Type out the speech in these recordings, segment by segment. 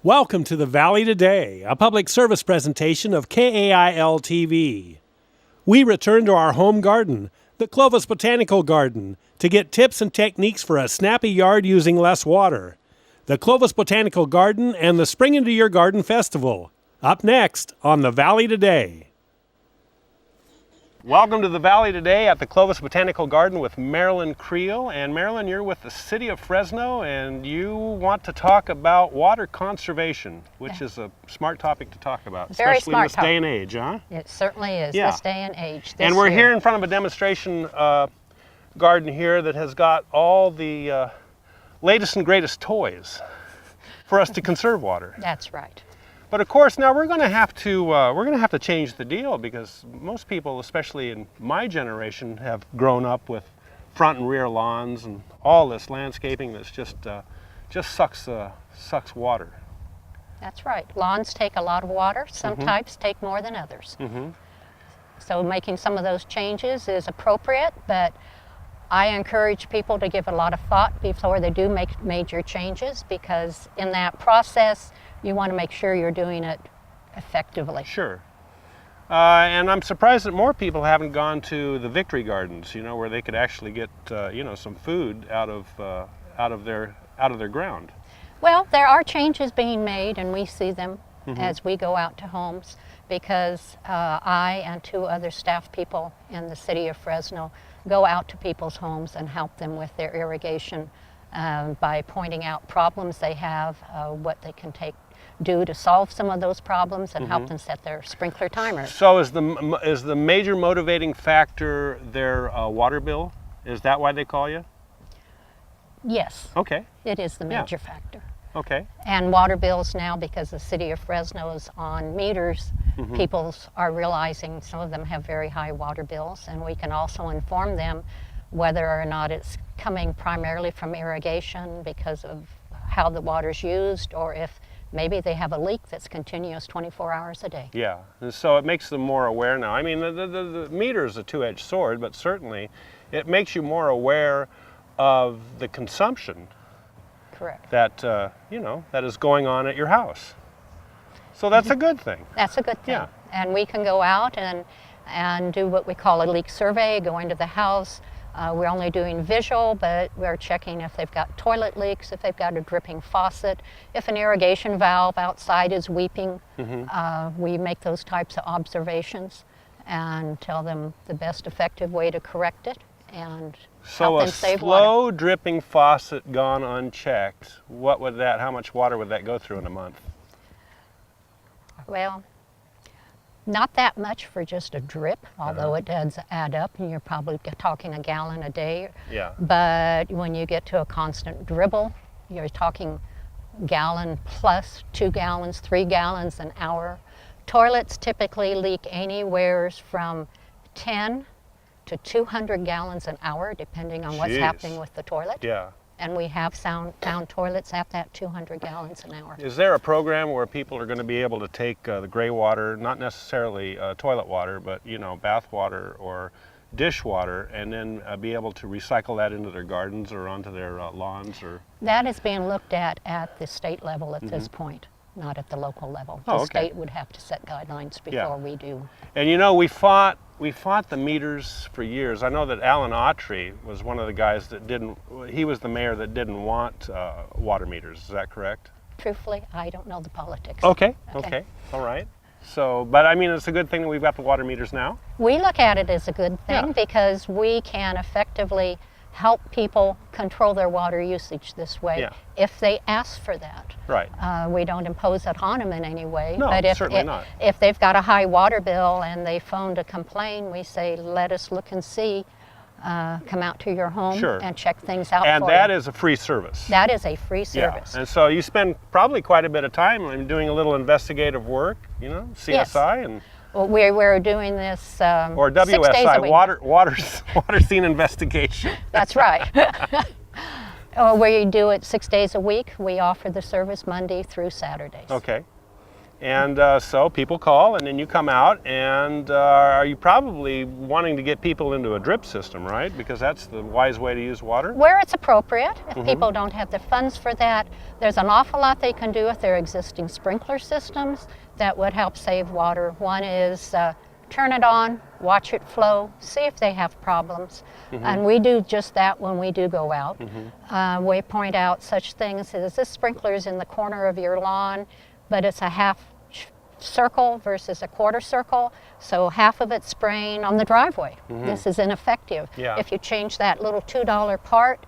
Welcome to the Valley Today, a public service presentation of KAIL TV. We return to our home garden, the Clovis Botanical Garden, to get tips and techniques for a snappy yard using less water. The Clovis Botanical Garden and the Spring Into Your Garden Festival. Up next on the Valley Today. Welcome to the Valley Today at the Clovis Botanical Garden with Marilyn Creel. And Marilyn, you're with the City of Fresno, and you want to talk about water conservation, which is a smart topic to talk about, Very especially in this day and age, huh? It certainly is, Yeah. this day and age. And we're here in front of a demonstration garden here that has got all the latest and greatest toys for us to conserve water. That's right. But of course, now we're going to have to change the deal, because most people, especially in my generation, have grown up with front and rear lawns and all this landscaping that's just sucks water. That's right. Lawns take a lot of water. Some types take more than others. So making some of those changes is appropriate, but I encourage people to give a lot of thought before they do make major changes, because in that process, you want to make sure you're doing it effectively. Sure. And I'm surprised that more people haven't gone to the Victory Gardens, where they could actually get, some food out of their ground. Well, there are changes being made, and we see them as we go out to homes, because I and two other staff people in the city of Fresno go out to people's homes and help them with their irrigation by pointing out problems they have, what they can do to solve some of those problems, and help them set their sprinkler timers. So is the major motivating factor their water bill? Is that why they call you? Yes. Okay. It is the major factor. Okay. And water bills now, because the city of Fresno is on meters, people are realizing some of them have very high water bills, and we can also inform them whether or not it's coming primarily from irrigation because of how the water's used, or if maybe they have a leak that's continuous 24 hours a day. Yeah, and so it makes them more aware now. I mean, the meter is a two-edged sword, but certainly it makes you more aware of the consumption. Correct. That, that is going on at your house. So that's a good thing. That's a good thing. Yeah. And we can go out and do what we call a leak survey, go into the house. We're only doing visual, but we're checking if they've got toilet leaks, if they've got a dripping faucet, if an irrigation valve outside is weeping. We make those types of observations and tell them the best effective way to correct it and help them save water. So a slow dripping faucet gone unchecked, how much water would that go through in a month? Well, not that much for just a drip, although it does add up, and you're probably talking a gallon a day. Yeah. But when you get to a constant dribble, you're talking gallon plus 2 gallons, 3 gallons an hour. Toilets typically leak anywhere from 10 to 200 gallons an hour, depending on what's happening with the toilet. Yeah. And we have found toilets at that 200 gallons an hour. Is there a program where people are going to be able to take the gray water, not necessarily toilet water, but bath water or dishwater, and then be able to recycle that into their gardens or onto their lawns? Or that is being looked at the state level at this point, not at the local level. The state would have to set guidelines before we do. And we fought the meters for years. I know that Alan Autry was one of the guys that he was the mayor that didn't want water meters. Is that correct? Truthfully, I don't know the politics. Okay. All right. So, but I mean, it's a good thing that we've got the water meters now. We look at it as a good thing because we can effectively help people control their water usage this way if they ask for that. Right. We don't impose it on them in any way. No, but certainly not. If they've got a high water bill and they phone to complain, we say, let us look and see. Come out to your home and check things out and for you. And that is a free service. That is a free service. Yeah. And so you spend probably quite a bit of time doing a little investigative work, CSI yes. and... Well, we're doing this or WSI, 6 days a week. water scene investigation. That's right. We do it 6 days a week. We offer the service Monday through Saturdays. Okay. And so people call, and then you come out, and are you probably wanting to get people into a drip system, right? Because that's the wise way to use water. Where it's appropriate, if people don't have the funds for that, there's an awful lot they can do with their existing sprinkler systems that would help save water. One is turn it on, watch it flow, see if they have problems. And we do just that when we do go out. We point out such things as this sprinkler's in the corner of your lawn, but it's a half circle versus a quarter circle, so half of it's spraying on the driveway. This is ineffective. If you change that little $2 part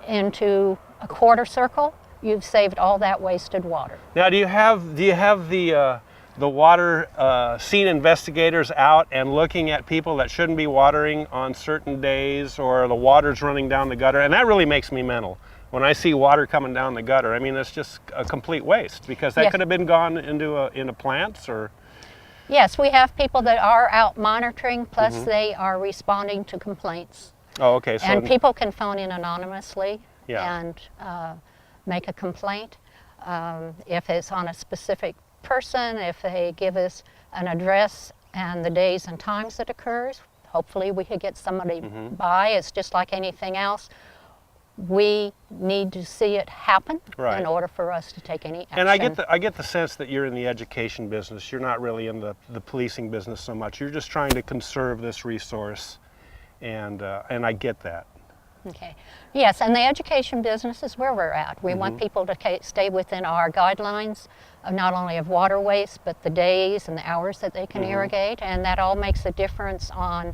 into a quarter circle, you've saved all that wasted water. Now, do you have the water scene investigators out and looking at people that shouldn't be watering on certain days, or the water's running down the gutter? And that really makes me mental. When I see water coming down the gutter, I mean, it's just a complete waste, because that could have been gone into plants, or... Yes, we have people that are out monitoring, plus they are responding to complaints. Oh, okay. So, and people can phone in anonymously and make a complaint. If it's on a specific person, if they give us an address and the days and times it occurs, hopefully we could get somebody by. It's just like anything else. We need to see it happen in order for us to take any action. And I get the sense that you're in the education business. You're not really in the policing business so much. You're just trying to conserve this resource, and I get that. Okay. Yes, and the education business is where we're at. We want people to stay within our guidelines of not only of water waste, but the days and the hours that they can irrigate, and that all makes a difference on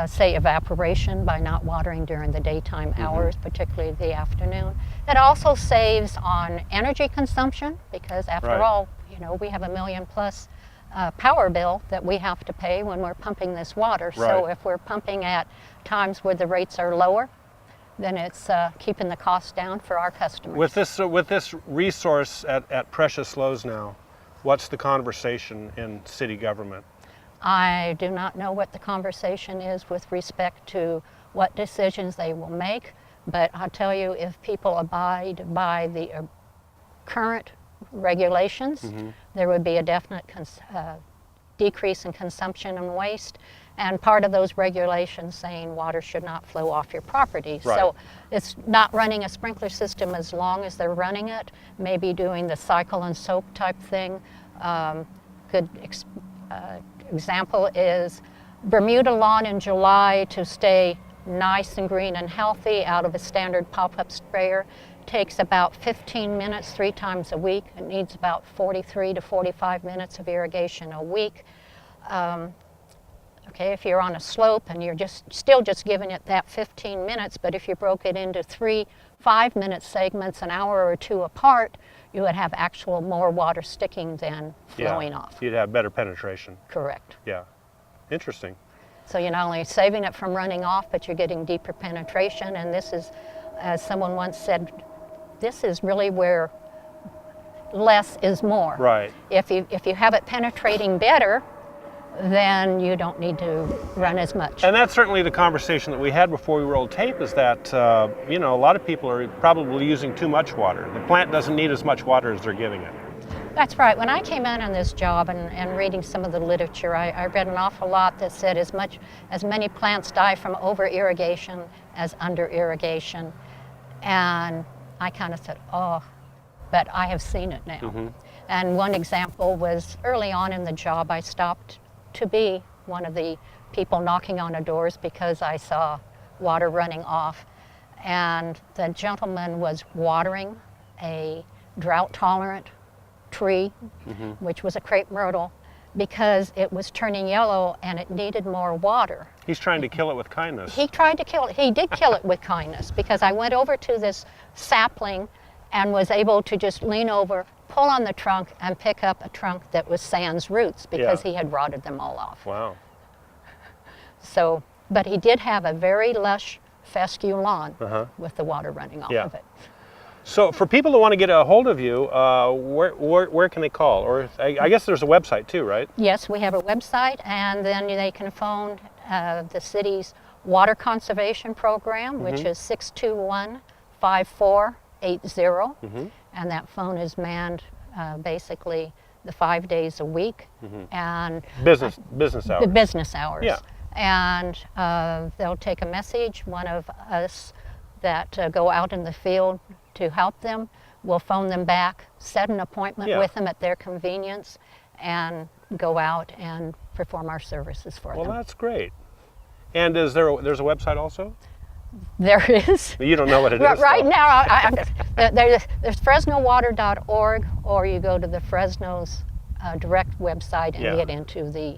say evaporation by not watering during the daytime hours, particularly the afternoon. It also saves on energy consumption, because after all, you know, we have $1 million plus power bill that we have to pay when we're pumping this water. So if we're pumping at times where the rates are lower, then it's keeping the cost down for our customers. With this resource at precious lows now, what's the conversation in city government? I do not know what the conversation is with respect to what decisions they will make, but I'll tell you, if people abide by the current regulations, there would be a definite decrease in consumption and waste, and part of those regulations saying water should not flow off your property. So it's not running a sprinkler system as long as they're running it, maybe doing the cycle and soak type thing. Good example is Bermuda lawn in July to stay nice and green and healthy out of a standard pop-up sprayer takes about 15 minutes 3 times a week. It needs about 43 to 45 minutes of irrigation a week. Okay, if you're on a slope and you're still just giving it that 15 minutes, but if you broke it into 3 5-minute segments, an hour or 2 apart, you would have actual more water sticking than flowing off. You'd have better penetration. Correct. Yeah, interesting. So you're not only saving it from running off, but you're getting deeper penetration, and this is, as someone once said, this is really where less is more. Right. If you have it penetrating better, then you don't need to run as much. And that's certainly the conversation that we had before we rolled tape, is that, you know, a lot of people are probably using too much water. The plant doesn't need as much water as they're giving it. That's right. When I came in on this job and reading some of the literature, I read an awful lot that said as many plants die from over-irrigation as under-irrigation. And I kind of said, oh, but I have seen it now. And one example was early on in the job, I stopped to be one of the people knocking on the doors because I saw water running off. And the gentleman was watering a drought-tolerant tree, which was a crepe myrtle, because it was turning yellow and it needed more water. He's trying to kill it with kindness. He tried to kill it. He did kill it with kindness, because I went over to this sapling and was able to just lean over, pull on the trunk, and pick up a trunk that was sans roots, because he had rotted them all off. Wow. So, but he did have a very lush fescue lawn with the water running off of it. So for people who want to get a hold of you, where can they call? Or I guess there's a website too, right? Yes, we have a website, and then they can phone the city's water conservation program, which is 621-5480, and that phone is manned basically the 5 days a week, and Business hours. the business hours. Yeah. And they'll take a message. One of us that go out in the field to help them will phone them back, set an appointment Yeah. with them at their convenience, and go out and perform our services for Well, them. that's great. And there's a website also? There is. You don't know what it is. Right though. now, there's FresnoWater.org, or you go to the Fresno's direct website and Yeah. get into the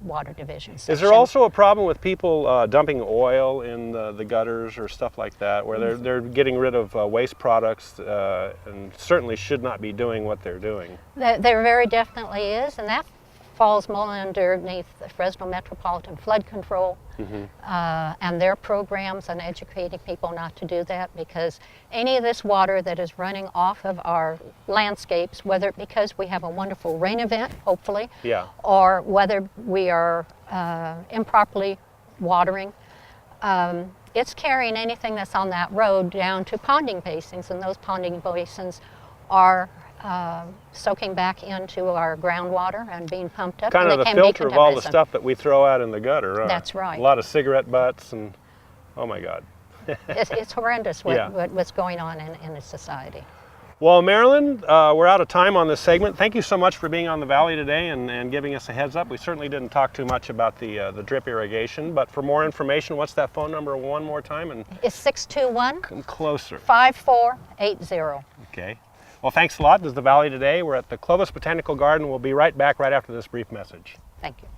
water division section. Is there also a problem with people dumping oil in the gutters or stuff like that, where they're getting rid of waste products and certainly should not be doing what they're doing? There very definitely is, and that falls more underneath the Fresno Metropolitan Flood Control and their programs on educating people not to do that, because any of this water that is running off of our landscapes, whether because we have a wonderful rain event, hopefully, Yeah. or whether we are improperly watering, it's carrying anything that's on that road down to ponding basins, and those ponding basins are soaking back into our groundwater and being pumped up. Kind and of they the can be filter of all the contaminants. stuff that we throw out in the gutter. Huh? That's right. A lot of cigarette butts and, oh my God. It's horrendous Yeah. what's going on in the society. Well, Marilyn, we're out of time on this segment. Thank you so much for being on the Valley today and giving us a heads up. We certainly didn't talk too much about the drip irrigation, but for more information, what's that phone number one more time? And It's 621 come closer. 5480. Okay. Well, thanks a lot. This is the Valley today. We're at the Clovis Botanical Garden. We'll be right back right after this brief message. Thank you.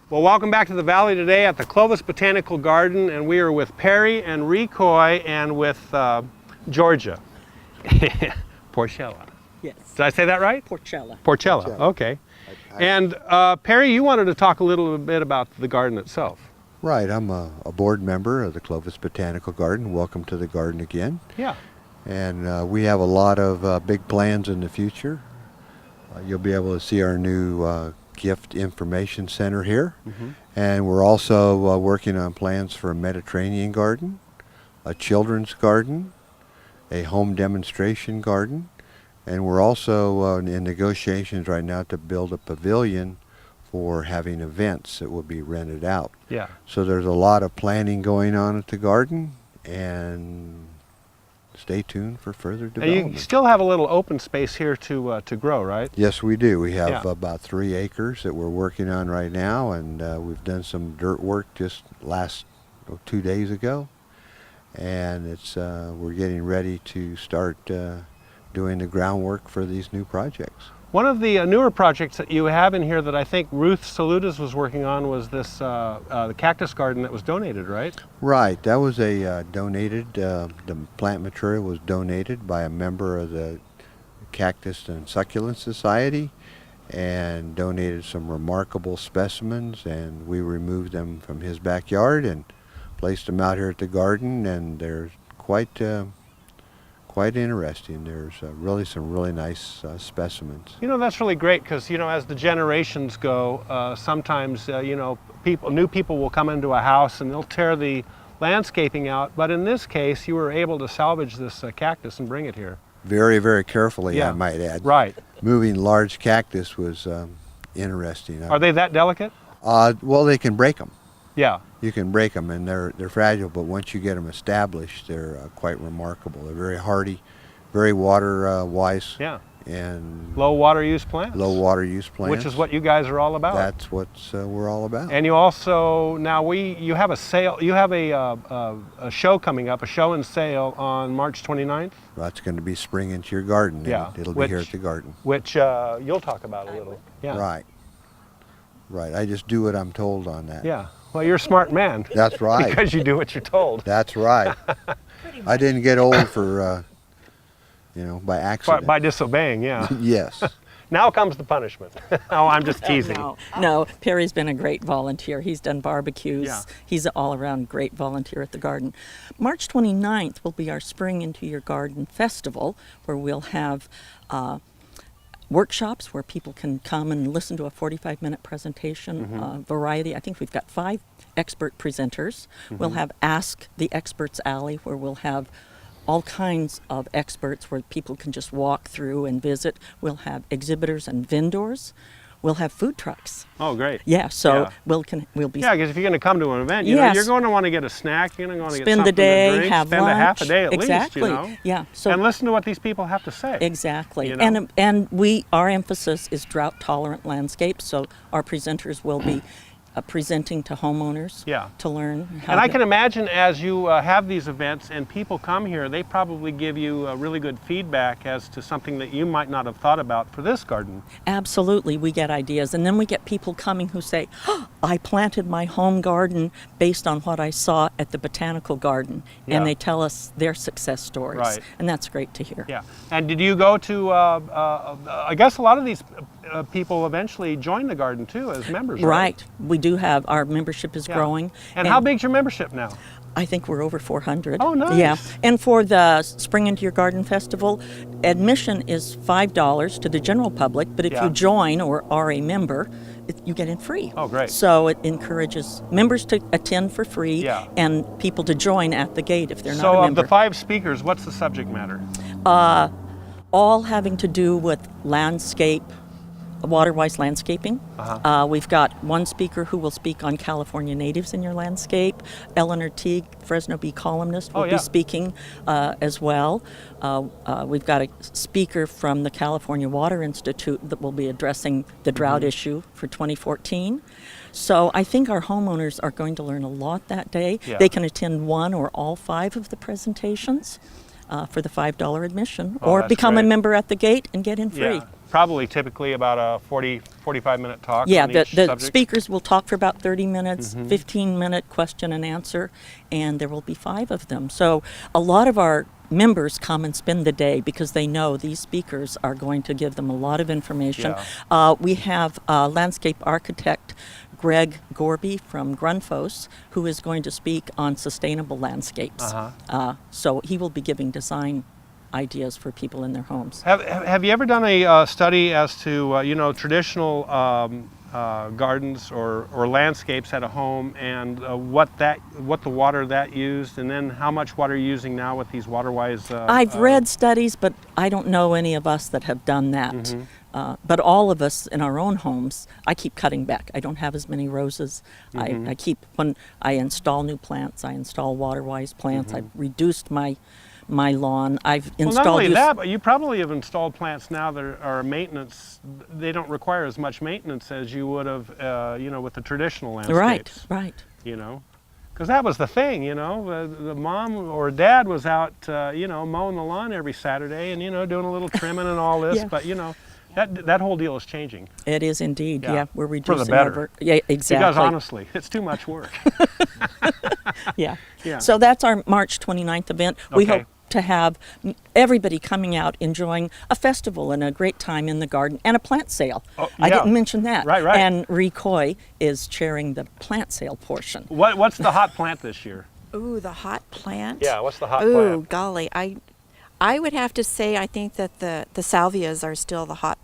Well, welcome back to the Valley today at the Clovis Botanical Garden, and we are with Perry and Recoy and with Georgia. Porchella. Yes, Did I say that right? Porchella. Porchella, okay. And Perry, you wanted to talk a little bit about the garden itself. Right, I'm a board member of the Clovis Botanical Garden. Welcome to the garden again. Yeah. And we have a lot of big plans in the future. You'll be able to see our new gift information center here. And we're also working on plans for a Mediterranean garden, a children's garden, a home demonstration garden, and we're also in negotiations right now to build a pavilion for having events that will be rented out. Yeah. So there's a lot of planning going on at the garden, and stay tuned for further And development. you still have a little open space here to grow, right? Yes, we do. We have Yeah. about 3 acres that we're working on right now, and we've done some dirt work just last 2 days ago, and it's we're getting ready to start doing the groundwork for these new projects. One of the newer projects that you have in here that I think Ruth Saludas was working on was this the cactus garden that was donated, right? Right, that was a donated, the plant material was donated by a member of the Cactus and Succulent Society, and donated some remarkable specimens, and we removed them from his backyard and placed them out here at the garden, and they're quite interesting. There's really some really nice specimens. You know, that's really great because, you know, as the generations go, sometimes, you know, new people will come into a house and they'll tear the landscaping out. But in this case, you were able to salvage this cactus and bring it here. Very, very carefully, Yeah. I might add. Right. Moving large cactus was interesting. Are they that delicate? Well, they can break them. Yeah. You can break them, and they're fragile, but once you get them established, they're quite remarkable. They're very hardy, very water wise, Yeah. and Low water use plants. low water use plants. Which is what you guys are all about. That's what we're all about. And you also, you have a sale, you have a show coming up, a show and sale on March 29th, That's going to be Spring into Your Garden. Yeah, and it'll be here at the garden. which you'll talk about a little. Yeah. Right. Right. I just do what I'm told on that. Yeah. Well, you're a smart man. That's right. Because you do what you're told. That's right. I didn't get old for, by accident. By disobeying, yeah. Yes. Now comes the punishment. Oh, I'm just teasing. No, Perry's been a great volunteer. He's done barbecues. Yeah. He's an all-around great volunteer at the garden. March 29th will be our Spring into Your Garden Festival, where we'll have workshops where people can come and listen to a 45-minute presentation, variety. I think we've got 5 expert presenters. We'll have Ask the Experts Alley, where we'll have all kinds of experts where people can just walk through and visit. We'll have exhibitors and vendors. We'll have food trucks. Oh, great. Yeah, so Yeah. we'll be Yeah, because if you're going to come to an event, you know, Yes. you're going to want to get a snack, you're going to want to get spend something the day, to drink, have spend lunch. a half a day at exactly. least, you know, Yeah. So and listen to what these people have to say. exactly. you know? And our emphasis is drought tolerant landscapes. So our presenters will be presenting to homeowners Yeah. to learn how And I to- can imagine as you have these events and people come here, they probably give you really good feedback as to something that you might not have thought about for this garden. Absolutely, we get ideas. And then we get people coming who say, oh, I planted my home garden based on what I saw at the botanical garden. Yeah. And they tell us their success stories. Right. And that's great to hear. Yeah. And did you go to, I guess a lot of these people eventually join the garden too as members, right? Right. We do have, our membership is Yeah. growing. And how big's your membership now? I think we're over 400. Oh, nice. Yeah. And for the Spring Into Your Garden Festival, admission is $5 to the general public, but if Yeah. you join or are a member, you get in free. Oh, great. So it encourages members to attend for free Yeah. and people to join at the gate if they're not a So of member. the 5 speakers, what's the subject matter? All having to do with landscape, water-wise landscaping. We've got one speaker who will speak on California natives in your landscape. Eleanor Teague, Fresno Bee columnist, will Oh, yeah. be speaking as well. We've got a speaker from the California Water Institute that will be addressing the drought issue for 2014. So I think our homeowners are going to learn a lot that day. Yeah. They can attend one or all 5 of the presentations for the $5 admission, Oh, or that's become a great. member at the gate and get in free. Yeah. Probably typically about a 45-minute talk Yeah, on the each subject. speakers will talk for about 30 minutes, 15-minute question and answer, and there will be 5 of them. So a lot of our members come and spend the day because they know these speakers are going to give them a lot of information. We have landscape architect Greg Gorby from Grundfos, who is going to speak on sustainable landscapes. So he will be giving design ideas for people in their homes. Have you ever done a study as to traditional gardens or landscapes at a home and what the water that used, and then how much water you're using now with these water-wise? I've read studies, but I don't know any of us that have done that. But all of us in our own homes, I keep cutting back. I don't have as many roses. I keep, when I install new plants, I install water-wise plants. I've reduced my lawn. I've Well, installed. not only that, but you probably have installed plants now that are maintenance. They don't require as much maintenance as you would have, with the traditional landscapes. Right. Because that was the thing, the mom or dad was out, mowing the lawn every Saturday and, doing a little trimming and all this. Yeah. But, that whole deal is changing. It is indeed. Yeah. Yeah, we're For reducing the better. our. Yeah, exactly. Because honestly, it's too much work. Yeah. Yeah. So that's our March 29th event. We Okay. hope to have everybody coming out enjoying a festival and a great time in the garden and a plant sale. Oh, I yeah. didn't mention that. Right. And Recoy is chairing the plant sale portion. What's the hot plant this year? Ooh, the hot plant. Yeah, what's the hot Ooh, plant? golly, I would have to say I think that the salvias are still the hot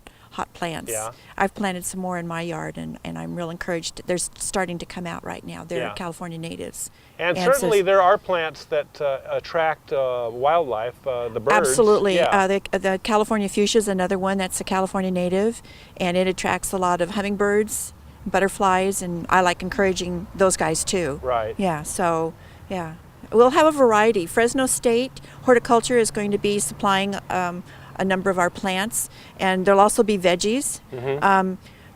plants. Yeah. I've planted some more in my yard, and I'm real encouraged. They're starting to come out right now. They're Yeah. California natives. And so- certainly there are plants that attract wildlife, the birds. Absolutely. Yeah. The California fuchsia is another one that's a California native, and it attracts a lot of hummingbirds, butterflies, and I like encouraging those guys too. Right. Yeah, so, yeah. We'll have a variety. Fresno State Horticulture is going to be supplying a number of our plants, and there'll also be veggies.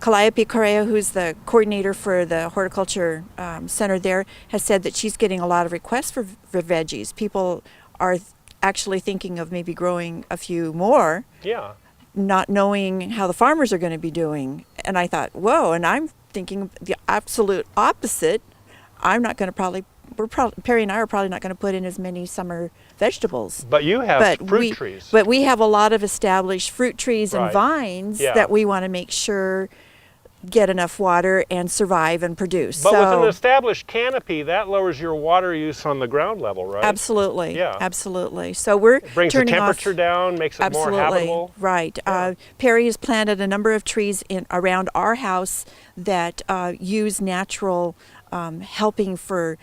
Calliope Correa, who's the coordinator for the horticulture center there, has said that she's getting a lot of requests for veggies. People are actually thinking of maybe growing a few more, Yeah. not knowing how the farmers are going to be doing. And I thought, whoa, and I'm thinking the absolute opposite. I'm not going to Perry and I are probably not going to put in as many summer vegetables. But you have fruit trees. But we have a lot of established fruit trees Right. and vines Yeah. that we want to make sure get enough water and survive and produce. But with so, an established canopy, that lowers your water use on the ground level, right? absolutely, Yeah. absolutely. So we're It brings the turning temperature off, down, makes it more habitable. right. Perry has planted a number of trees around our house that use natural helping for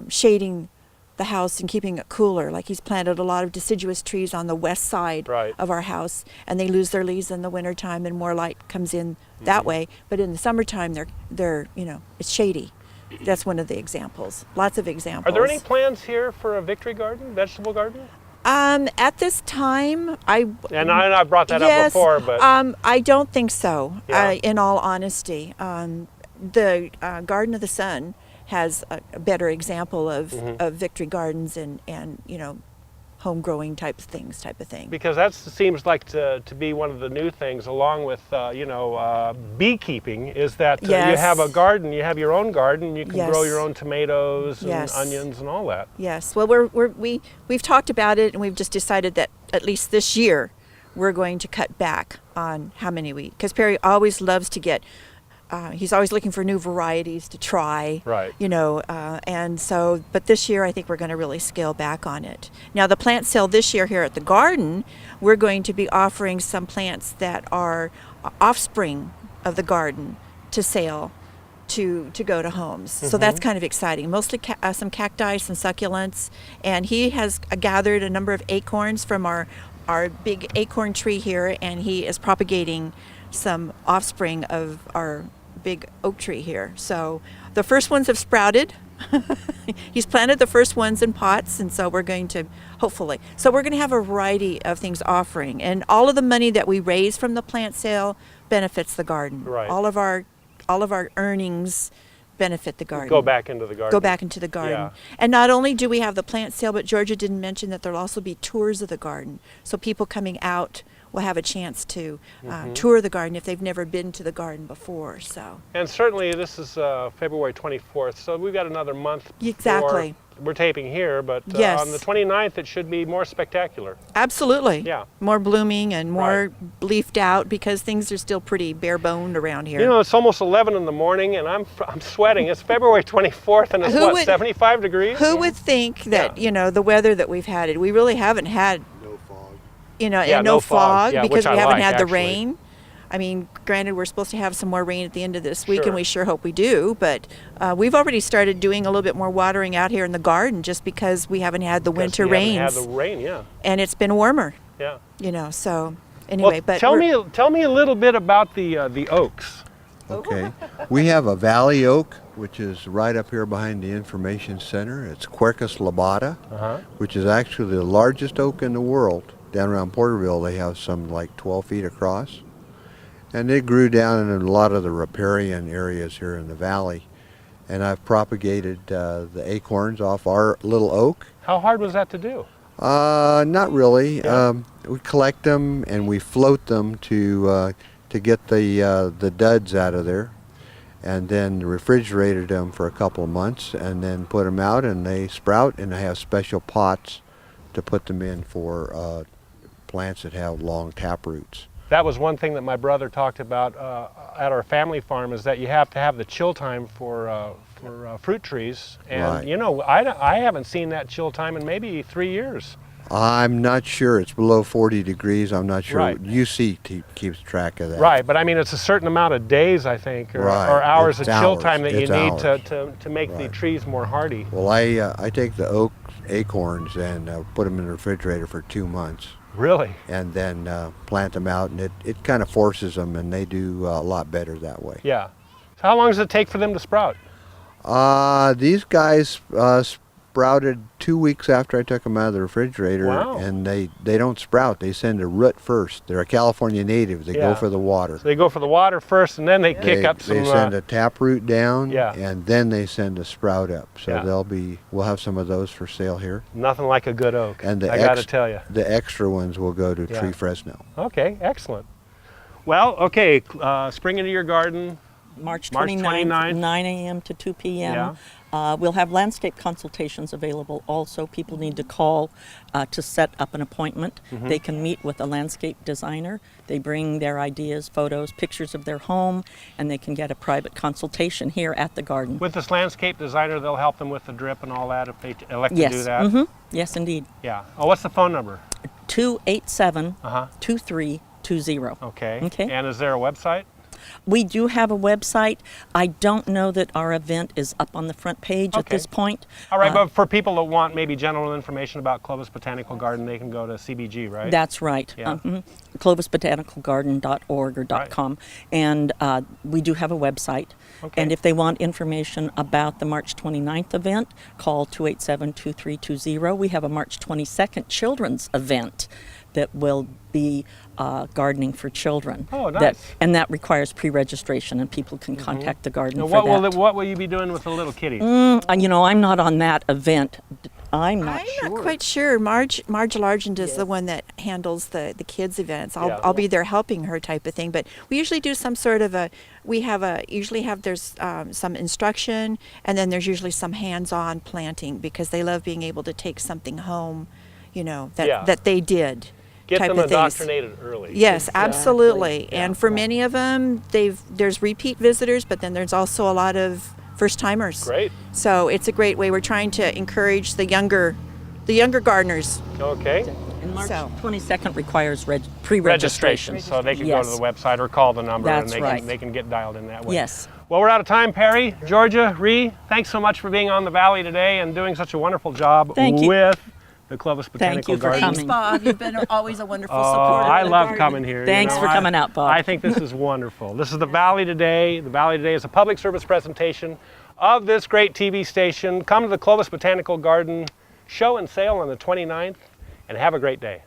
shading the house and keeping it cooler. Like he's planted a lot of deciduous trees on the west side Right. of our house, and they lose their leaves in the wintertime and more light comes in that way. But in the summertime, they're it's shady. That's one of the examples. Lots of examples. Are there any plans here for a victory garden, vegetable garden? At this time, I brought that up before, but I don't think so. Yeah. In all honesty, the Garden of the Sun has a better example of victory gardens and home growing type of thing. because that seems like to be one of the new things, along with beekeeping, is that you Yes. have a garden, you have your own garden, you can grow Yes. your own tomatoes and Yes. onions and all that. Yes. Well, we've talked about it, and we've just decided that at least this year we're going to cut back on how many because Perry always loves to get. He's always looking for new varieties to try. Right. And so, but this year I think we're going to really scale back on it. Now, the plant sale this year here at the garden, we're going to be offering some plants that are offspring of the garden to sale to go to homes. So that's kind of exciting. Mostly some cacti, some succulents, and he has gathered a number of acorns from our big acorn tree here, and he is propagating some offspring of our big oak tree here. So the first ones have sprouted. He's planted the first ones in pots, and so we're going to hopefully. So we're going to have a variety of things offering, and all of the money that we raise from the plant sale benefits the garden. Right. All of our earnings benefit the garden. Go back into the garden. Go back into the garden. Yeah. And not only do we have the plant sale, but Georgia didn't mention that there'll also be tours of the garden. So people coming out will have a chance to tour the garden if they've never been to the garden before. So And certainly this is February 24th, so we've got another month. Exactly. We're taping here, but Yes. on the 29th it should be more spectacular. absolutely, Yeah. more blooming and more leafed out because things are still pretty bare boned around here. You know, it's almost 11 in the morning and I'm sweating. It's February 24th and it's Who would- 75 degrees? Who would think that the weather that we've had? We really haven't had No fog. Yeah, and no no fog. fog Yeah, because which we I haven't like, had the actually. rain. I mean, granted, we're supposed to have some more rain at the end of this week, Sure. and we sure hope we do. But we've already started doing a little bit more watering out here in the garden just because we haven't had the winter We haven't rains, had the rain, yeah. and it's been warmer. Yeah. So anyway, Well, but tell we're- me a little bit about the oaks. Okay. We have a valley oak, which is right up here behind the information center. It's Quercus lobata, which is actually the largest oak in the world. Down around Porterville, they have some like 12 feet across. And it grew down in a lot of the riparian areas here in the valley. And I've propagated the acorns off our little oak. How hard was that to do? Not really. Yeah. We collect them and we float them to get the duds out of there, and then refrigerated them for a couple of months, and then put them out, and they sprout, and I have special pots to put them in for plants that have long tap roots. That was one thing that my brother talked about at our family farm, is that you have to have the chill time for fruit trees. And Right. you know, I haven't seen that chill time in maybe 3 years. I'm not sure. It's below 40 degrees. I'm not sure. Right. UC keeps track of that. Right, but I mean, it's a certain amount of days, I think, or, Right. or hours It's of chill hours. time that you It's need hours. to make the Right. trees more hardy. Well, I take the oak acorns and put them in the refrigerator for 2 months. Really? And then plant them out, and it kind of forces them, and they do a lot better that way. Yeah. So how long does it take for them to sprout? These guys sprouted 2 weeks after I took them out of the refrigerator. Wow. And they don't sprout. They send a root first. They're a California native. They Yeah. go for the water. So they go for the water first, and then they kick up some. They send a tap root down, Yeah. and then they send a sprout up. So Yeah. we'll have some of those for sale here. Nothing like a good oak. And the I got to tell you. The extra ones will go to Yeah. Tree Fresno. Okay, excellent. Well, okay, spring into your garden. March March 29th, 29th. 9 a.m. to 2 p.m. Yeah. We'll have landscape consultations available also. People need to call to set up an appointment. They can meet with a landscape designer. They bring their ideas, photos, pictures of their home, and they can get a private consultation here at the garden. With this landscape designer, they'll help them with the drip and all that if they elect to do that? Yes. Yes, indeed. Yeah. Oh, what's the phone number? 287-2320. Okay. Okay. And is there a website? We do have a website. I don't know that our event is up on the front page at Okay. this point. All right, but for people that want maybe general information about Clovis Botanical Garden, they can go to CBG, right? That's right. Yeah. ClovisBotanicalGarden.org or .com. And we do have a website. Okay. And if they want information about the March 29th event, call 287-2320. We have a March 22nd children's event that will be gardening for children. Oh, nice. And that requires pre-registration, and people can contact the garden Now, for that. what will you be doing with the little kitties? I'm not on that event. I'm not I'm sure. not quite sure. Marge Largent is the one that handles the kids events. I'll be there helping her type of thing. But we usually do some sort of there's some instruction, and then there's usually some hands-on planting because they love being able to take something home, that they did. Get type them of things. indoctrinated early. Yes, absolutely. Yeah. And for many of them, there's repeat visitors, but then there's also a lot of first-timers. Great. So it's a great way. We're trying to encourage the younger gardeners. Okay. And March So- 22nd requires pre-registration. Registration, so they can go to the website or call the number That's and right. they can get dialed in that way. Yes. Well, we're out of time, Perry, Georgia, Ree. Thanks so much for being on the Valley today and doing such a wonderful job Thank you. with the Clovis Botanical you for Garden. coming. Thanks, Bob. You've been always a wonderful Oh, supporter. I of the love garden. coming here. Thanks for coming out, Bob. I think this is wonderful. This is the Valley Today. The Valley Today is a public service presentation of this great TV station. Come to the Clovis Botanical Garden show and sale on the 29th and have a great day.